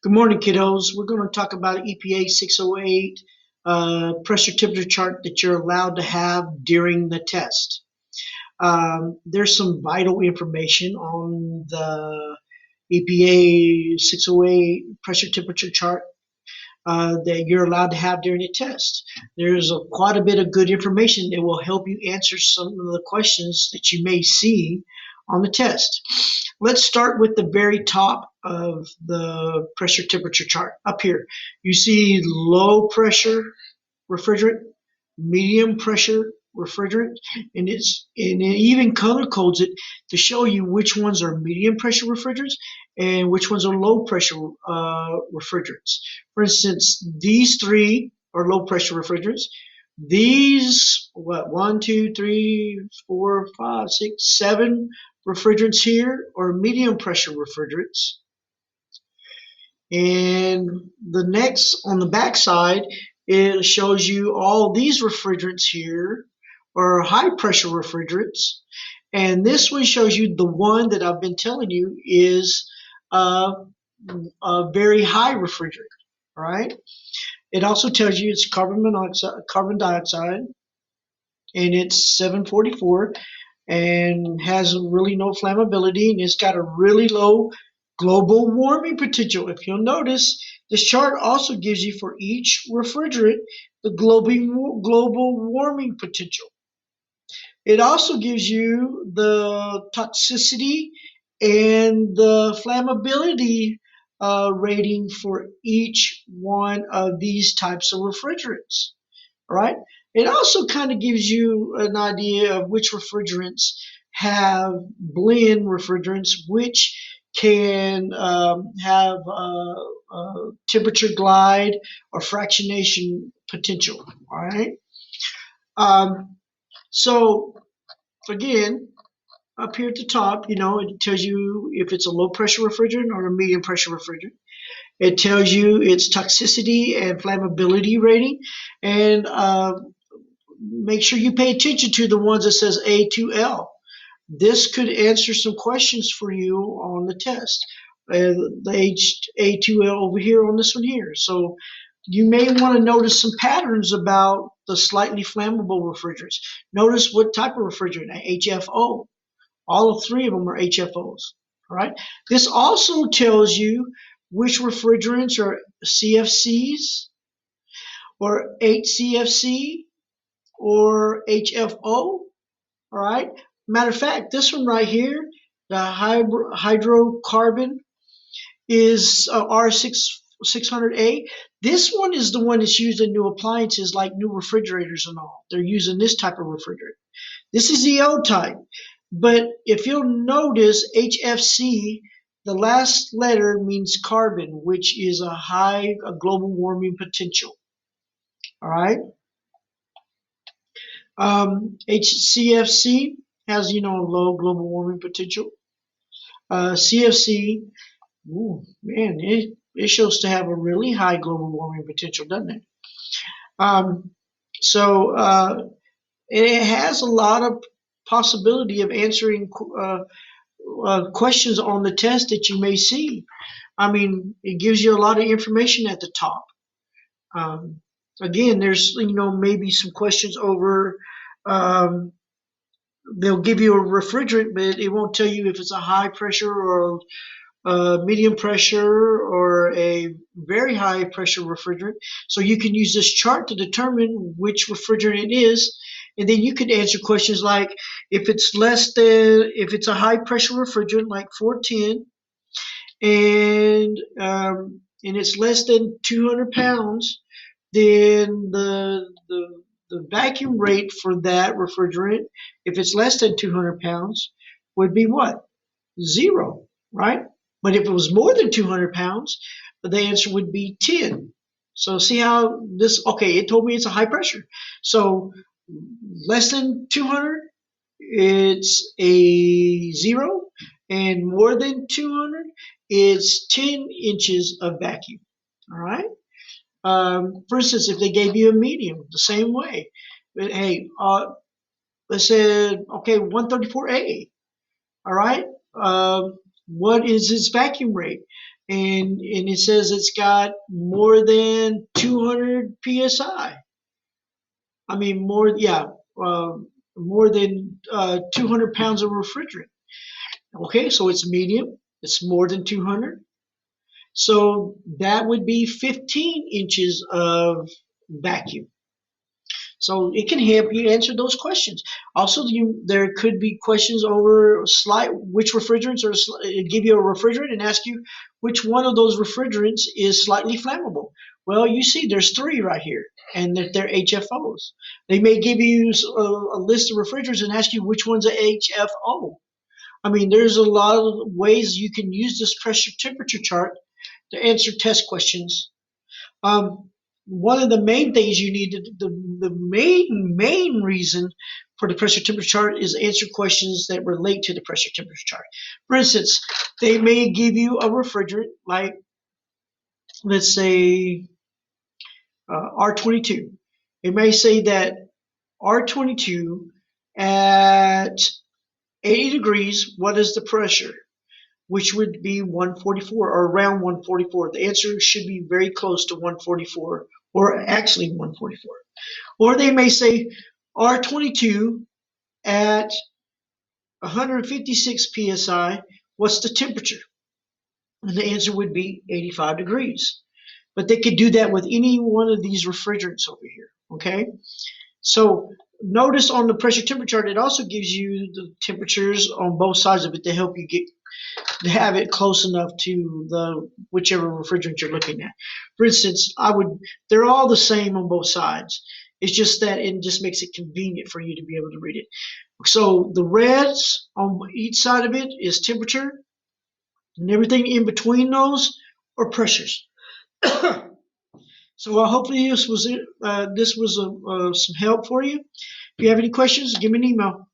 Good morning, kiddos. We're going to talk about EPA 608 pressure temperature chart that you're allowed to have during the test. There's some vital information on the EPA 608 pressure temperature chart that you're allowed to have during the test. There's quite a bit of good information that will help you answer some of the questions that you may see on the test. Let's start with the very top of the pressure temperature chart. Up here, you see low pressure refrigerant, medium pressure refrigerant, and it even color codes it to show you which ones are medium pressure refrigerants and which ones are low pressure refrigerants. For instance, these three are low pressure refrigerants. These, one, two, three, four, five, six, seven refrigerants here are medium pressure refrigerants. And the next, on the back side, it shows you all these refrigerants here are high pressure refrigerants. And this one shows you the one that I've been telling you is a very high refrigerant, right? It also tells you it's carbon dioxide, and it's 744 and has really no flammability, and it's got a really low global warming potential. If you'll notice, this chart also gives you for each refrigerant the global warming potential. It also gives you the toxicity and the flammability rating for each one of these types of refrigerants, right? It also kind of gives you an idea of which refrigerants have blend refrigerants, which can have temperature glide or fractionation potential, all right? So again, up here at the top, it tells you if it's a low pressure refrigerant or a medium pressure refrigerant. It tells you its toxicity and flammability rating, and make sure you pay attention to the ones that says A2L. This could answer some questions for you on the test. The A2L over here on this one here. So you may want to notice some patterns about the slightly flammable refrigerants. Notice what type of refrigerant, HFO. All three of them are HFOs. All right. This also tells you which refrigerants are CFCs or HCFC or HFO. All right. Matter of fact, this one right here, the hydrocarbon is R600A. This one is the one that's used in new appliances like new refrigerators and all. They're using this type of refrigerant. This is the O type. But if you'll notice, HFC, the last letter means carbon, which is a high global warming potential. All right. HCFC has, low global warming potential. CFC, ooh, man, it shows to have a really high global warming potential, doesn't it? So it has a lot of possibility of answering questions on the test that you may see. I mean, it gives you a lot of information at the top. Again, there's maybe some questions over. They'll give you a refrigerant, but it won't tell you if it's a high pressure or medium pressure or a very high pressure refrigerant. So you can use this chart to determine which refrigerant it is. And then you could answer questions like if it's a high pressure refrigerant like 410 and it's less than 200 pounds, then the vacuum rate for that refrigerant, if it's less than 200 pounds, would be what? 0, right? But if it was more than 200 pounds, the answer would be 10. So see how this, okay, it told me it's a high pressure. So less than 200, it's a 0, and more than 200, it's 10 inches of vacuum, all right? For instance, if they gave you a medium, the same way. But hey, let's say, okay, 134A, all right? What is its vacuum rate? and it says it's got more than 200 psi. I mean more than 200 pounds of refrigerant. Okay, so it's medium. It's more than 200. So that would be 15 inches of vacuum. So it can help you answer those questions. Also, there could be questions over which refrigerants give you a refrigerant and ask you which one of those refrigerants is slightly flammable. Well, you see, there's 3 right here, and they're HFOs. They may give you a list of refrigerants and ask you which one's a HFO. I mean, there's a lot of ways you can use this pressure temperature chart to answer test questions. One of the main things you need the main reason for the pressure temperature chart is answer questions that relate to the pressure temperature chart. For instance, they may give you a refrigerant like, let's say, R22. It may say that R22 at 80 degrees, what is the pressure? Which would be 144 or around 144. The answer should be very close to 144, or actually 144. Or they may say R22 at 156 psi, what's the temperature? And the answer would be 85 degrees. But they could do that with any one of these refrigerants over here, okay? So notice on the pressure temperature chart, it also gives you the temperatures on both sides of it to help you have it close enough to the whichever refrigerant you're looking at. For instance, they're all the same on both sides. It's just that it just makes it convenient for you to be able to read it. So the reds on each side of it is temperature, and everything in between those are pressures. So hopefully this was some help for you. If you have any questions, give me an email.